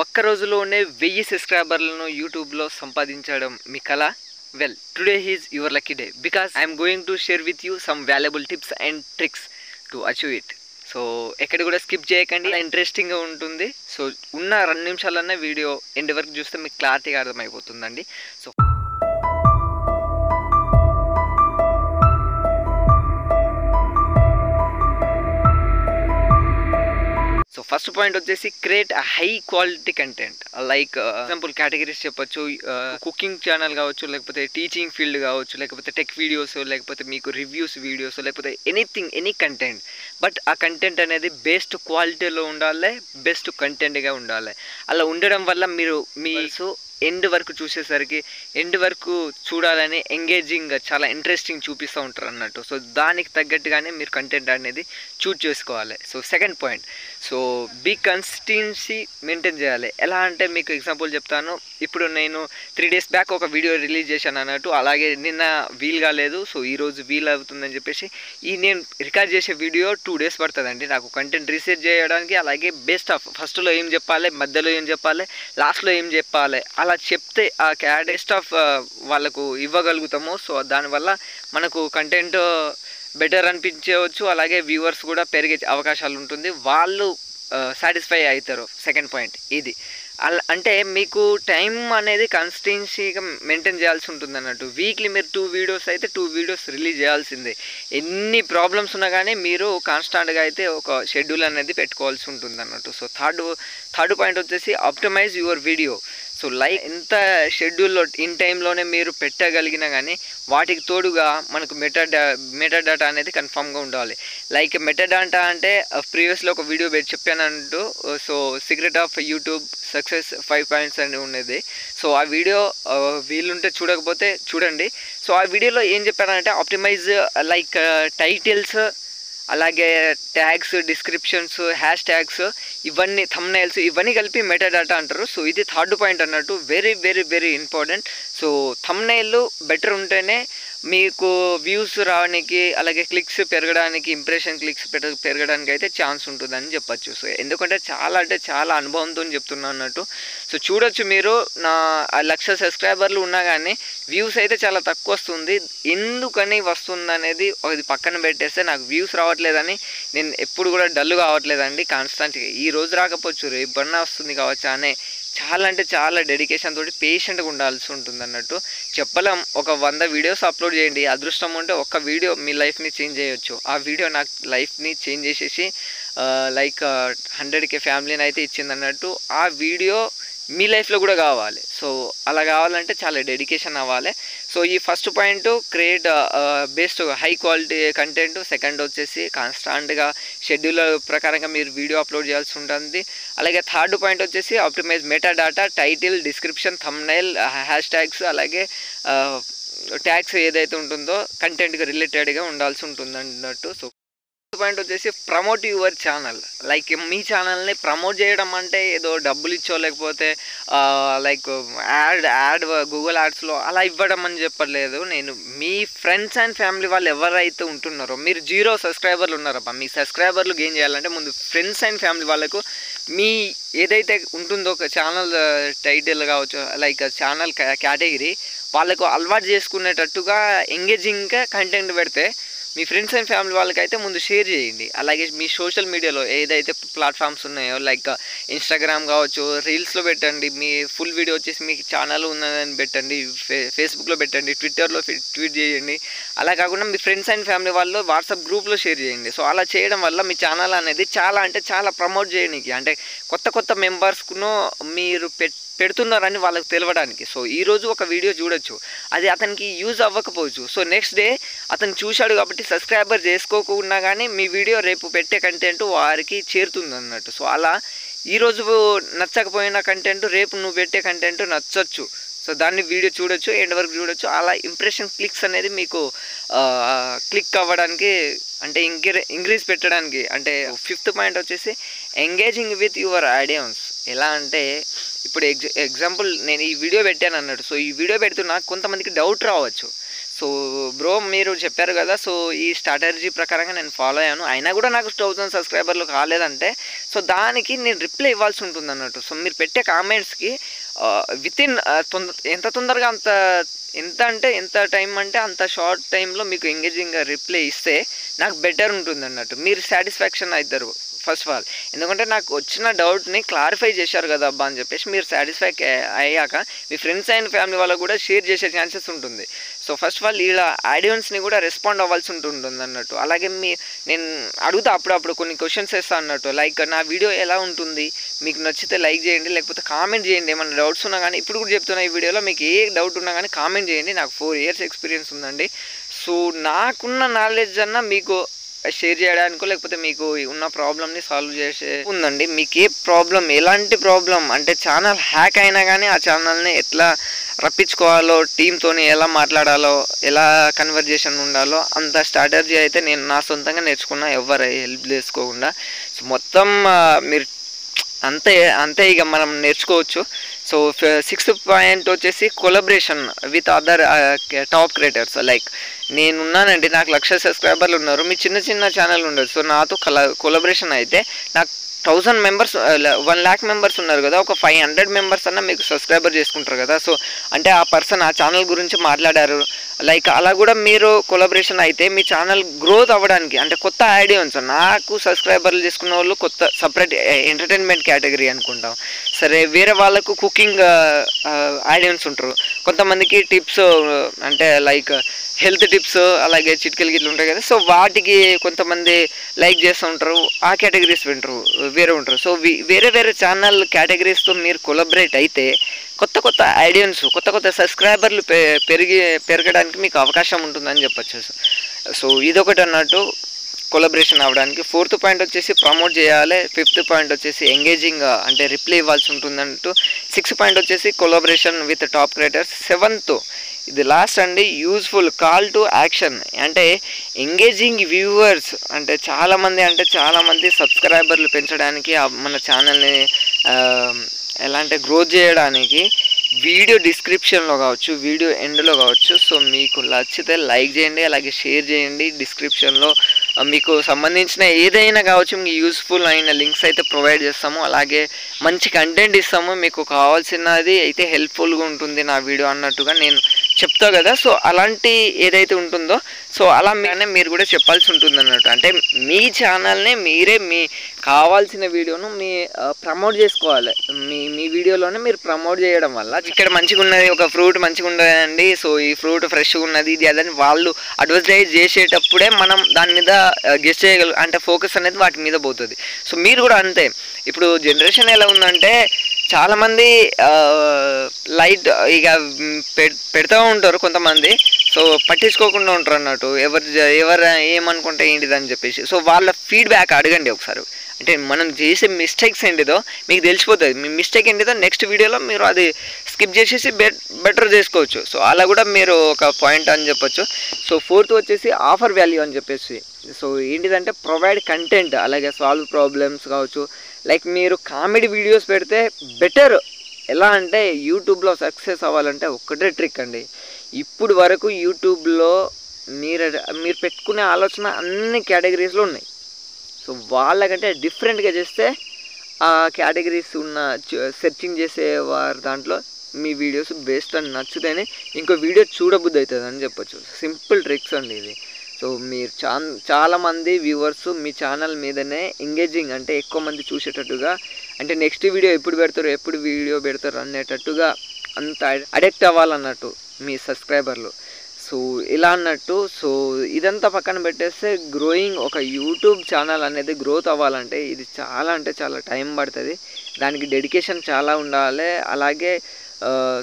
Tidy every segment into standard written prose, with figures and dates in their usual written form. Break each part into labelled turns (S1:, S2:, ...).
S1: ఒక్క రోజులోనే 1000 సబ్స్క్రైబర్లను యూట్యూబ్లో సంపాదించడం మీ కల? Well, today is your lucky day because I'm going to share with you some valuable tips and tricks to achieve it. So ఎక్కడ కూడా skip చేయకండి, ఇంట్రెస్టింగ్గా ఉంటుంది. సో ఉన్న 2 నిమిషాలన్నా వీడియో ఎండ్ వరకు చూస్తే మీకు క్లారిటీగా అర్థమైపోతుందండి. సో ఫస్ట్ పాయింట్ వచ్చేసి create high quality content. Like example categories చెప్పొచ్చు. కుకింగ్ ఛానల్ కావచ్చు, లేకపోతే టీచింగ్ ఫీల్డ్ కావచ్చు, లేకపోతే టెక్ వీడియోస్, లేకపోతే మీకు రివ్యూస్ వీడియోస్, లేకపోతే ఎనీ కంటెంట్. బట్ ఆ కంటెంట్ అనేది బెస్ట్ క్వాలిటీలో ఉండాలి, బెస్ట్ కంటెంట్గా ఉండాలి. అలా ఉండడం వల్ల మీరు మీ ఎండ్ వరకు చూసేసరికి ఎండ్ వరకు చూడాలని ఎంగేజింగ్, చాలా ఇంట్రెస్టింగ్ చూపిస్తూ ఉంటారు అన్నట్టు. సో దానికి తగ్గట్టుగానే మీరు కంటెంట్ అనేది చూజ్ చేసుకోవాలి. So second point, so be consistency maintain చేయాలి. ఎలా అంటే మీకు ఎగ్జాంపుల్ చెప్తాను. ఇప్పుడు నేను 3 days బ్యాక్ ఒక వీడియో రిలీజ్ చేశాను అన్నట్టు. అలాగే నిన్న వీలు కాలేదు, సో ఈరోజు వీలు అవుతుందని చెప్పేసి నేను రికార్డ్ చేసే వీడియో 2 days పడుతుందండి నాకు కంటెంట్ రీసెర్చ్ చేయడానికి. అలాగే బెస్ట్ ఆఫ్ ఫస్ట్లో ఏం చెప్పాలి, మధ్యలో ఏం చెప్పాలి, లాస్ట్లో ఏం చెప్పాలి, అలా చెప్తే ఆ బెస్ట్ ఆఫ్ వాళ్ళకు ఇవ్వగలుగుతాము. సో దానివల్ల మనకు కంటెంట్ బెటర్ అనిపించవచ్చు, అలాగే వ్యూవర్స్ కూడా పెరిగే అవకాశాలు ఉంటుంది, వాళ్ళు సాటిస్ఫై అవుతారు. సెకండ్ పాయింట్ ఇది. అంటే మీకు టైం అనేది కన్సిస్టెన్సీగా మెయింటైన్ చేయాల్సి ఉంటుంది అన్నట్టు. వీక్లీ మీరు 2 వీడియోస్ అయితే 2 వీడియోస్ రిలీజ్ చేయాల్సిందే. ఎన్ని ప్రాబ్లమ్స్ ఉన్నా కానీ మీరు కాన్స్టాంట్గా అయితే ఒక షెడ్యూల్ అనేది పెట్టుకోవాల్సి ఉంటుంది అన్నట్టు. సో థర్డ్ పాయింట్ వచ్చేసి optimise your video. So like ఎంత షెడ్యూల్లో ఇన్ టైంలోనే మీరు పెట్టగలిగినా కానీ వాటికి తోడుగా మనకు మెటా డేటా అనేది కన్ఫామ్గా ఉండాలి. లైక్ మెటా డేటా అంటే ప్రీవియస్లో ఒక వీడియో చెప్పానంటూ. So secret of YouTube success 5 points అని ఉన్నది. సో ఆ వీడియో వీలుంటే చూడకపోతే చూడండి. సో ఆ వీడియోలో ఏం చెప్పారంటే ఆప్టిమైజ్ లైక్ టైటిల్స్, అలాగే ట్యాగ్స్, డిస్క్రిప్షన్స్, హ్యాష్ ట్యాగ్స్, ఇవన్నీ థంబ్నైల్స్, ఇవన్నీ కలిపి మెటా డేటా అంటారు. సో ఇది థర్డ్ పాయింట్ అన్నట్టు. Very very very important. So thumbnail better ఉంటేనే మీకు వ్యూస్ రావడానికి, అలాగే క్లిక్స్ పెరగడానికి, ఇంప్రెషన్ క్లిక్స్ పెరగడానికి అయితే ఛాన్స్ ఉంటుందని చెప్పచ్చు. సో ఎందుకంటే చాలా అనుభవంతో చెప్తున్నా అన్నట్టు. సో చూడొచ్చు మీరు, నా 1,00,000 సబ్స్క్రైబర్లు ఉన్నా కానీ వ్యూస్ అయితే చాలా తక్కువ వస్తుంది. ఎందుకని వస్తుంది అనేది అది పక్కన పెట్టేస్తే, నాకు వ్యూస్ రావట్లేదని నేను ఎప్పుడు కూడా డల్ కావట్లేదండి. కాన్స్టెంట్గా ఈ రోజు రాకపోవచ్చు, రేపన్నా వస్తుంది కావచ్చు అనే చాలా డెడికేషన్ తోటి పేషెంట్గా ఉండాల్సి ఉంటుంది అన్నట్టు. చెప్పలేం. ఒక 100 వీడియోస్ అప్లోడ్ చేయండి, అదృష్టం ఉంటే ఒక్క వీడియో మీ లైఫ్ని చేంజ్ చేయొచ్చు. ఆ వీడియో నాకు లైఫ్ని చేంజ్ చేసేసి లైక్ 100K ఫ్యామిలీని అయితే ఇచ్చింది అన్నట్టు. ఆ వీడియో మీ లైఫ్లో కూడా కావాలి. సో అలా కావాలంటే చాలా డెడికేషన్ అవ్వాలి. సో ఈ first point create best high quality content. Second వచ్చేసి కాన్స్టాంట్గా షెడ్యూల్ ప్రకారంగా మీరు వీడియో అప్లోడ్ చేయాల్సి ఉంటుంది. అలాగే థర్డ్ పాయింట్ వచ్చేసి optimise meta data, title, description, thumbnail, hash tags, అలాగే ట్యాగ్స్ ఏదైతే ఉంటుందో కంటెంట్కి రిలేటెడ్గా ఉండాల్సి ఉంటుంది అన్నట్టు. సో పాయింట్ వచ్చేసి ప్రమోట్ యువర్ ఛానల్. లైక్ మీ ఛానల్ని ప్రమోట్ చేయడం అంటే ఏదో డబ్బులు ఇచ్చో, లేకపోతే లైక్ యాడ్ గూగుల్ యాడ్స్లో అలా ఇవ్వడం అని చెప్పట్లేదు నేను. మీ ఫ్రెండ్స్ అండ్ ఫ్యామిలీ వాళ్ళు ఎవరైతే ఉంటున్నారో, మీరు 0 సబ్స్క్రైబర్లు ఉన్నారబ్బా, మీ సబ్స్క్రైబర్లు గెయిన్ చేయాలంటే ముందు ఫ్రెండ్స్ అండ్ ఫ్యామిలీ వాళ్ళకు మీ ఏదైతే ఉంటుందో ఒక ఛానల్ టైటిల్ కావచ్చు, లైక్ ఛానల్ కేటగిరీ వాళ్ళకు అలవాటు చేసుకునేటట్టుగా ఎంగేజింగ్గా కంటెంట్ పెడితే మీ ఫ్రెండ్స్ అండ్ ఫ్యామిలీ వాళ్ళకైతే ముందు షేర్ చేయండి. అలాగే మీ సోషల్ మీడియాలో ఏదైతే ప్లాట్ఫామ్స్ ఉన్నాయో, లైక్ ఇన్స్టాగ్రామ్ కావచ్చు, రీల్స్లో పెట్టండి. మీ ఫుల్ వీడియో వచ్చేసి మీకు ఛానల్ ఉన్నదని పెట్టండి, ఫేస్బుక్లో పెట్టండి, ట్విట్టర్లో ట్వీట్ చేయండి. అలా కాకుండా మీ ఫ్రెండ్స్ అండ్ ఫ్యామిలీ వాళ్ళు వాట్సాప్ గ్రూప్లో షేర్ చేయండి. సో అలా చేయడం వల్ల మీ ఛానల్ అనేది చాలా ప్రమోట్ చేయడానికి, అంటే కొత్త మెంబర్స్కును మీరు పెడుతున్నారని వాళ్ళకి తెలవడానికి. సో ఈరోజు ఒక వీడియో చూడొచ్చు, అది అతనికి యూజ్ అవ్వకపోవచ్చు. సో నెక్స్ట్ డే అతను చూశాడు కాబట్టి సబ్స్క్రైబర్ చేసుకోకుండా కానీ మీ వీడియో రేపు పెట్టే కంటెంట్ వారికి చేరుతుంది అన్నట్టు. సో అలా ఈరోజు నచ్చకపోయిన కంటెంట్ రేపు నువ్వు పెట్టే కంటెంట్ నచ్చచ్చు. సో దాన్ని వీడియో చూడొచ్చు, ఎండ్ వరకు చూడొచ్చు. అలా ఇంప్రెషన్ క్లిక్స్ అనేది మీకు క్లిక్ అవ్వడానికి, అంటే ఇంక్రీజ్ పెట్టడానికి. అంటే ఫిఫ్త్ పాయింట్ వచ్చేసి ఎంగేజింగ్ విత్ యువర్ ఆడియన్స్. ఎలా అంటే ఇప్పుడు ఎగ్జాంపుల్ నేను ఈ వీడియో పెట్టాను అన్నట్టు. సో ఈ వీడియో పెడుతున్నా కొంతమందికి డౌట్ రావచ్చు. సో బ్రో మీరు చెప్పారు కదా, సో ఈ స్ట్రాటజీ ప్రకారంగా నేను ఫాలో అయ్యాను, అయినా కూడా నాకు 1000 సబ్స్క్రైబర్లు కాలేదంటే, సో దానికి నేను రిప్లై ఇవ్వాల్సి ఉంటుంది అన్నట్టు. సో మీరు పెట్టే కామెంట్స్కి వితిన్ ఎంత తొందరగా ఎంత టైం అంటే అంత షార్ట్ టైంలో మీకు ఎంగేజింగ్గా రిప్లై ఇస్తే నాకు బెటర్ ఉంటుంది అన్నట్టు. మీరు సాటిస్ఫాక్షన్ అవుతారు ఫస్ట్ ఆఫ్ ఆల్. ఎందుకంటే నాకు వచ్చిన డౌట్ని క్లారిఫై చేశారు కదా అబ్బా అని చెప్పేసి మీరు సాటిస్ఫై అయ్యాక మీ ఫ్రెండ్స్ అండ్ ఫ్యామిలీ వాళ్ళకు కూడా షేర్ చేసే ఛాన్సెస్ ఉంటుంది. సో ఫస్ట్ ఆఫ్ ఆల్ ఇలా ఆడియన్స్ని కూడా రెస్పాండ్ అవ్వాల్సి ఉంటుంది అన్నట్టు. అలాగే నేను అడుగుతా అప్పుడప్పుడు కొన్ని క్వశ్చన్స్ వేస్తా అన్నట్టు. లైక్ నా వీడియో ఎలా ఉంటుంది, మీకు నచ్చితే లైక్ చేయండి, లేకపోతే కామెంట్ చేయండి. ఏమైనా డౌట్స్ ఉన్నా కానీ ఇప్పుడు కూడా చెప్తున్నా ఈ వీడియోలో, మీకు ఏ డౌట్ ఉన్నా కానీ కామెంట్ చేయండి. నాకు 4 years ఎక్స్పీరియన్స్ ఉందండి. సో నాకున్న నాలెడ్జ్ అన్న మీకు షేర్ చేయడానికో లేకపోతే మీకు ఉన్న ప్రాబ్లమ్ని సాల్వ్ చేసే ఉందండి. మీకు ఏ ప్రాబ్లం, ఎలాంటి ప్రాబ్లం అంటే ఛానల్ హ్యాక్ అయినా కానీ ఆ ఛానల్ని ఎట్లా రప్పించుకోవాలో, టీంతోని ఎలా మాట్లాడాలో, ఎలా కన్వర్జేషన్ ఉండాలో అంత స్ట్రాటజీ అయితే నేను నా సొంతంగా నేర్చుకున్నా, ఎవరు హెల్ప్ చేసుకోకుండా. సో మొత్తం మీరు అంతే ఇక మనం నేర్చుకోవచ్చు. సో 6th పాయింట్ వచ్చేసి collaboration with other top creators. Like నేనున్నానండి, నాకు 1,00,000 సబ్స్క్రైబర్లు ఉన్నారు, మీ చిన్న ఛానల్ ఉండదు. సో నాతో కొలాబరేషన్ అయితే నాకు 1000 మెంబర్స్ 1,00,000 మెంబర్స్ ఉన్నారు కదా, ఒక 500 మెంబర్స్ అన్న మీకు సబ్స్క్రైబర్ చేసుకుంటారు కదా. సో అంటే ఆ పర్సన్ ఆ ఛానల్ గురించి మాట్లాడారు, లైక్ అలా కూడా మీరు కొలాబరేషన్ అయితే మీ ఛానల్ గ్రోత్ అవ్వడానికి, అంటే కొత్త ఆడియన్స్, నాకు సబ్స్క్రైబర్లు చేసుకున్న వాళ్ళు కొత్త సపరేట్ ఎంటర్టైన్మెంట్ కేటగిరీ అనుకుంటాం. సరే వేరే వాళ్ళకు కుకింగ్ ఆడియన్స్ ఉంటారు, కొంతమందికి టిప్స్ అంటే లైక్ హెల్త్ టిప్స్, అలాగే చిట్కలు గిట్లు ఉంటాయి కదా. సో వాటికి కొంతమంది లైక్ చేస్తూ ఉంటారు, ఆ కేటగిరీస్ వింటారు, వేరే ఉంటారు. సో వేరే ఛానల్ కేటగిరీస్తో మీరు కొలాబరేట్ అయితే కొత్త ఆడియన్స్, కొత్త సబ్స్క్రైబర్లు పెరగడానికి మీకు అవకాశం ఉంటుందని చెప్పచ్చు. సో ఇదొకటి అన్నట్టు కొలాబరేషన్ అవ్వడానికి. 4th పాయింట్ వచ్చేసి ప్రమోట్ చేయాలి. 5th పాయింట్ వచ్చేసి ఎంగేజింగ్ అంటే రిప్లై ఇవ్వాల్సి ఉంటుందంటూ. 6th పాయింట్ వచ్చేసి collaboration with top creators. 7th ఇది లాస్ట్ అండి, యూజ్ఫుల్ కాల్ టు యాక్షన్. అంటే ఎంగేజింగ్ వ్యూవర్స్ అంటే చాలామంది సబ్స్క్రైబర్లు పెంచడానికి, మన ఛానల్ని ఎలా అంటే గ్రోత్ చేయడానికి వీడియో డిస్క్రిప్షన్లో కావచ్చు, వీడియో ఎండ్లో కావచ్చు. సో మీకు నచ్చితే లైక్ చేయండి, అలాగే షేర్ చేయండి. డిస్క్రిప్షన్లో మీకు సంబంధించిన ఏదైనా కావచ్చు, మీకు యూస్ఫుల్ అయిన లింక్స్ అయితే ప్రొవైడ్ చేస్తాము, అలాగే మంచి కంటెంట్ ఇస్తాము. మీకు కావాల్సినది అయితే హెల్ప్ఫుల్గా ఉంటుంది నా వీడియో అన్నట్టుగా నేను చెప్తా కదా. సో అలాంటి ఏదైతే ఉంటుందో సో అలా మీరు కూడా చెప్పాల్సి ఉంటుంది అన్నట్టు. అంటే మీ ఛానల్ని మీరే మీ కావాల్సిన వీడియోను ప్రమోట్ చేసుకోవాలి. మీ వీడియోలోనే మీరు ప్రమోట్ చేయడం వల్ల, ఇక్కడ మంచిగా ఉన్నది, ఒక ఫ్రూట్ మంచిగా ఉన్నదండి, సో ఈ ఫ్రూట్ ఫ్రెష్గా ఉన్నది, ఇది అదని వాళ్ళు అడ్వర్టైజ్ చేసేటప్పుడే మనం దాని మీద గెస్ట్ చేయగలం, అంటే ఫోకస్ అనేది వాటి మీద పోతుంది. సో మీరు కూడా అంతే. ఇప్పుడు జనరేషన్ ఎలా ఉందంటే చాలామంది లైట్ ఇక పెడతా ఉంటారు కొంతమంది, సో పట్టించుకోకుండా ఉంటారు అన్నట్టు, ఎవరు ఏమనుకుంటే ఏంటిదని చెప్పేసి. సో వాళ్ళ ఫీడ్బ్యాక్ అడగండి ఒకసారి. అంటే మనం చేసే మిస్టేక్స్ ఏంటిదో మీకు తెలిసిపోతుంది. మీ మిస్టేక్ ఏంటిదో నెక్స్ట్ వీడియోలో మీరు అది స్కిప్ చేసేసి బెటర్ చేసుకోవచ్చు. సో అలా కూడా మీరు ఒక పాయింట్ అని చెప్పొచ్చు. సో 4th వచ్చేసి ఆఫర్ వాల్యూ అని చెప్పేసి. సో ఏంటిదంటే ప్రొవైడ్ కంటెంట్, అలాగే సాల్వ్ ప్రాబ్లమ్స్ కావచ్చు. లైక్ మీరు కామెడీ వీడియోస్ పెడితే బెటర్. ఎలా అంటే యూట్యూబ్లో సక్సెస్ అవ్వాలంటే ఒక్కటే ట్రిక్ అండి. ఇప్పుడు వరకు యూట్యూబ్లో మీరు పెట్టుకునే ఆలోచన అన్ని కేటగిరీస్లో ఉన్నాయి. సో వాళ్ళకంటే డిఫరెంట్గా చేస్తే ఆ కేటగిరీస్ ఉన్న సెర్చింగ్ చేసేవారు దాంట్లో మీ వీడియోస్ బెస్ట్ అని నచ్చితేనే ఇంకో వీడియో చూడబుద్ధి అవుతుంది అని చెప్పొచ్చు. సింపుల్ ట్రిక్స్ అండి ఇది. సో మీరు చాలామంది వ్యూవర్స్ మీ ఛానల్ మీదనే ఎంగేజింగ్ అంటే ఎక్కువ మంది చూసేటట్టుగా, అంటే నెక్స్ట్ వీడియో ఎప్పుడు వీడియో పెడతారు అనేటట్టుగా అంత అడిక్ట్ అవ్వాలన్నట్టు మీ సబ్స్క్రైబర్లు. సో ఇలా అన్నట్టు. సో ఇదంతా పక్కన పెట్టేస్తే గ్రోయింగ్ ఒక యూట్యూబ్ ఛానల్ అనేది గ్రోత్ అవ్వాలంటే ఇది చాలా టైం పడుతుంది. దానికి డెడికేషన్ చాలా ఉండాలి. అలాగే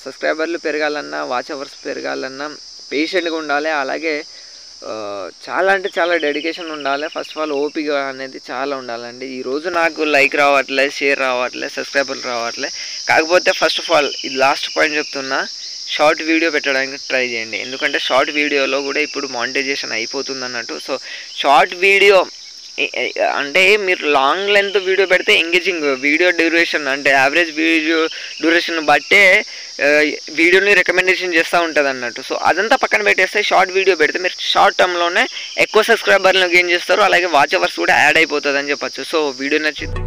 S1: సబ్స్క్రైబర్లు పెరగాలన్నా, వాచ్ అవర్స్ పెరగాలన్నా పేషెంట్గా ఉండాలి. అలాగే చాలా డెడికేషన్ ఉండాలి. ఫస్ట్ ఆఫ్ ఆల్ ఓపిక అనేది చాలా ఉండాలండి. ఈరోజు నాకు లైక్ రావట్లేదు, షేర్ రావట్లేదు, సబ్స్క్రైబర్లు రావట్లేదు. కాకపోతే ఫస్ట్ ఆఫ్ ఆల్ ఇది లాస్ట్ పాయింట్ చెప్తున్నా, షార్ట్ వీడియో పెట్టడానికి ట్రై చేయండి. ఎందుకంటే షార్ట్ వీడియోలో కూడా ఇప్పుడు మానిటైజేషన్ అయిపోతుంది అన్నట్టు. సో షార్ట్ వీడియో అంటే మీరు లాంగ్ లెంత్ వీడియో పెడితే ఎంగేజింగ్ వీడియో డ్యూరేషన్ అంటే యావరేజ్ వీడియో డ్యూరేషన్ బట్టే వీడియోని రికమెండేషన్ చేస్తూ ఉంటుంది అన్నట్టు. సో అదంతా పక్కన పెట్టేస్తే షార్ట్ వీడియో పెడితే మీరు షార్ట్ టర్మ్లోనే ఎక్కువ సబ్స్క్రైబర్లను గెయిన్ చేస్తారు. అలాగే వాచ్ అవర్స్ కూడా యాడ్ అయిపోతుంది అని చెప్పచ్చు. సో వీడియో నచ్చింది